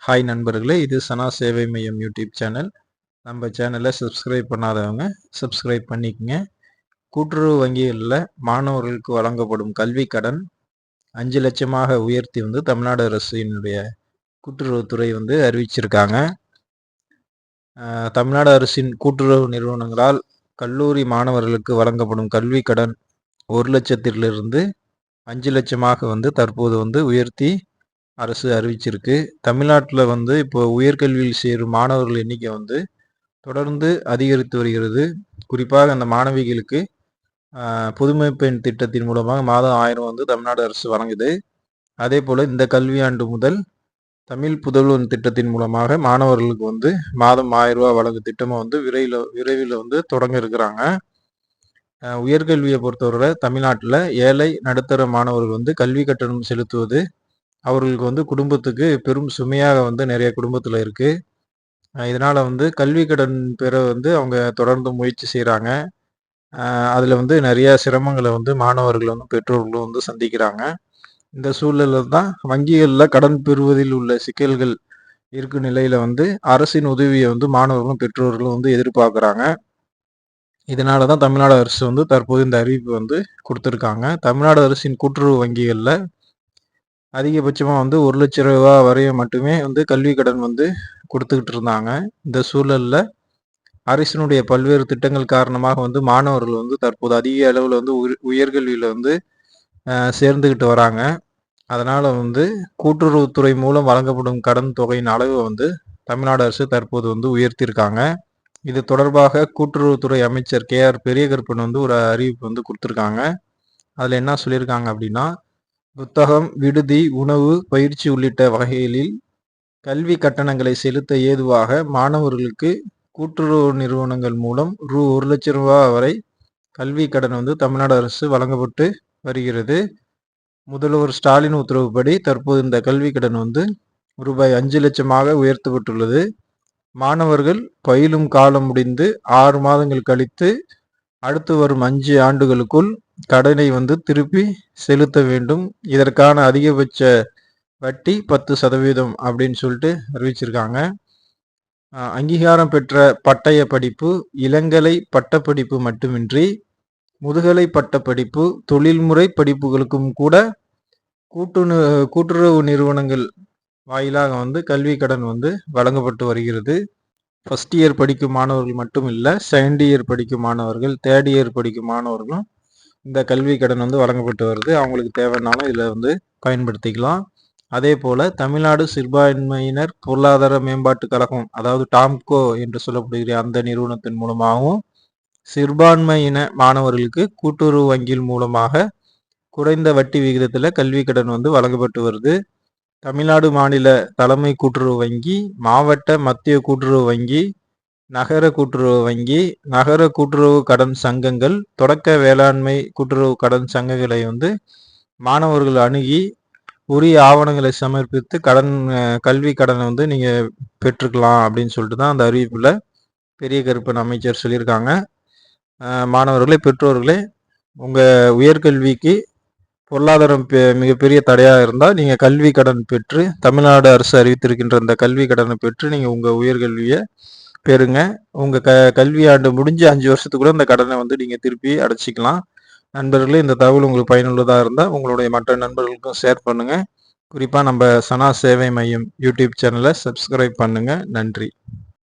Hi நண்பர்களே, இது சனா சேவை மையம் யூடியூப் சேனல். நம்ம சேனலை சப்ஸ்கிரைப் பண்ணாதவங்க சப்ஸ்கிரைப் பண்ணிக்கங்க. கூட்டுறவு வங்கிகளில் மாணவர்களுக்கு வழங்கப்படும் கல்வி கடன் 5 லட்சமாக உயர்த்தி தமிழ்நாடு அரசினுடைய கூட்டுறவுத்துறை அறிவிச்சிருக்காங்க. தமிழ்நாடு அரசின் கூட்டுறவு நிறுவனங்களால் கல்லூரி மாணவர்களுக்கு வழங்கப்படும் கல்வி கடன் 1 லட்சத்திலிருந்து 5 லட்சமாக தற்போது உயர்த்தி அரசு அறிவிச்சிருக்கு. தமிழ்நாட்டில் இப்போ உயர்கல்வியில் சேரும் மாணவர்கள் எண்ணிக்கை தொடர்ந்து அதிகரித்து வருகிறது. குறிப்பாக அந்த மாணவிகளுக்கு புதுமை பெண் திட்டத்தின் மூலமாக மாதம் 1000 தமிழ்நாடு அரசு வழங்குது. அதே போல் இந்த கல்வியாண்டு முதல் தமிழ் புதல்வன் திட்டத்தின் மூலமாக மாணவர்களுக்கு மாதம் 1000 ரூபா வழங்கும் திட்டமாக விரைவில் தொடங்க இருக்கிறாங்க. உயர்கல்வியை பொறுத்தவரை தமிழ்நாட்டில் ஏழை நடுத்தர மாணவர்கள் கல்வி கட்டணம் செலுத்துவது அவர்களுக்கு குடும்பத்துக்கு பெரும் சுமையாக நிறைய குடும்பத்தில் இருக்கு. இதனால கல்வி கடன் பெற அவங்க தொடர்ந்து முயற்சி செய்கிறாங்க. அதில் நிறைய சிரமங்களை மாணவர்கள் பெற்றோர்களும் சந்திக்கிறாங்க. இந்த சூழலில் தான் வங்கிகளில் கடன் பெறுவதில் உள்ள சிக்கல்கள் இருக்கும் நிலையில அரசின் உதவியை மாணவர்களும் பெற்றோர்களும் எதிர்பார்க்குறாங்க. இதனால தான் தமிழ்நாடு அரசு தற்போது இந்த அறிவிப்பு கொடுத்துருக்காங்க. தமிழ்நாடு அரசின் கூட்டுறவு வங்கிகளில் அதிகபட்சமாக 1 லட்ச ரூபா வரையும் மட்டுமே கல்வி கடன் கொடுத்துக்கிட்டு இருந்தாங்க. இந்த சூழலில் அரசினுடைய பல்வேறு திட்டங்கள் காரணமாக மாணவர்கள் தற்போது அதிக அளவில் உயர்கல்வியில் சேர்ந்துக்கிட்டு வராங்க. அதனால் கூட்டுறவுத்துறை மூலம் வழங்கப்படும் கடன் தொகையின் அளவு தமிழ்நாடு அரசு தற்போது உயர்த்தியிருக்காங்க. இது தொடர்பாக கூட்டுறவுத்துறை அமைச்சர் KR பெரியகருப்பன் ஒரு அறிவிப்பு கொடுத்துருக்காங்க. அதில் என்ன சொல்லியிருக்காங்க அப்படின்னா, புத்தகம், விடுதி, உணவு, பயிற்சி உள்ளிட்ட வகைகளில் கல்வி கட்டணங்களை செலுத்த ஏதுவாக மாணவர்களுக்கு கூட்டுறவு நிறுவனங்கள் மூலம் ரூ. 1 லட்சம் ரூபாய் வரை கல்வி கடன் தமிழ்நாடு அரசு வழங்கப்பட்டு வருகிறது. முதல்வர் ஸ்டாலின் உத்தரவுப்படி தற்போது இந்த கல்வி கடன் ரூபாய் 5 லட்சமாக உயர்த்தப்பட்டுள்ளது. மாணவர்கள் பயிலும் காலம் முடிந்து 6 மாதங்கள் கழித்து அடுத்து வரும் 5 ஆண்டுகளுக்குள் கடனை திருப்பி செலுத்த வேண்டும். இதற்கான அதிகபட்ச வட்டி 10% அப்படின்னு சொல்லிட்டு அறிவிச்சிருக்காங்க. அங்கீகாரம் பெற்ற பட்டய படிப்பு, இளங்கலை பட்டப்படிப்பு மட்டுமின்றி முதுகலை பட்டப்படிப்பு, தொழில்முறை படிப்புகளுக்கும் கூட கூட்டுறவு நிறுவனங்கள் வாயிலாக கல்வி கடன் வழங்கப்பட்டு வருகிறது. ஃபர்ஸ்ட் இயர் படிக்கும் மாணவர்கள் மட்டும் இல்லை, செகண்ட் இயர் படிக்கும் மாணவர்கள், தேர்ட் இயர் படிக்கும் மாணவர்களும் இந்த கல்வி கடன் வழங்கப்பட்டு வருது. அவங்களுக்கு தேவைன்னாலும் இதில் பயன்படுத்திக்கலாம். அதே போல் தமிழ்நாடு சிறுபான்மையினர் பொருளாதார மேம்பாட்டு கழகம், அதாவது டாம்கோ என்று சொல்லப்படுகிற அந்த நிறுவனத்தின் மூலமாகவும் சிறுபான்மையின மாணவர்களுக்கு கூட்டுறவு வங்கியின் மூலமாக குறைந்த வட்டி விகிதத்தில் கல்வி கடன் வழங்கப்பட்டு வருது. தமிழ்நாடு மாநில தலைமை கூட்டுறவு வங்கி, மாவட்ட மத்திய கூட்டுறவு வங்கி, நகர கூட்டுறவு வங்கி, நகர கூட்டுறவு கடன் சங்கங்கள், தொடக்க வேளாண்மை கூட்டுறவு கடன் சங்கங்களை மாணவர்கள் அணுகி உரிய ஆவணங்களை சமர்ப்பித்து கல்வி கடனை நீங்கள் பெற்றுக்கலாம் அப்படின்னு சொல்லிட்டு தான் அந்த அறிவிப்பில் பெரியகருப்பன் அமைச்சர் சொல்லியிருக்காங்க. மாணவர்களே, பெற்றோர்களே, உங்கள் உயர்கல்விக்கு பொருளாதாரம் மிகப்பெரிய தடையாக இருந்தால் நீங்கள் கல்வி கடன் பெற்று தமிழ்நாடு அரசு அறிவித்திருக்கின்ற இந்த கல்வி கடனை பெற்று நீங்கள் உங்கள் உயர்கல்வியை பெறுங்க. உங்கள் கல்வி ஆண்டு முடிஞ்சு 5 வருஷத்துக்குள்ள இந்த கடனை நீங்கள் திருப்பி அடைச்சிக்கலாம். நண்பர்களே, இந்த தகவல் உங்களுக்கு பயனுள்ளதாக இருந்தால் உங்களுடைய மற்ற நண்பர்களுக்கும் ஷேர் பண்ணுங்கள். குறிப்பாக நம்ம சனா சேவை மையம் யூடியூப் சேனலை சப்ஸ்கிரைப் பண்ணுங்கள். நன்றி.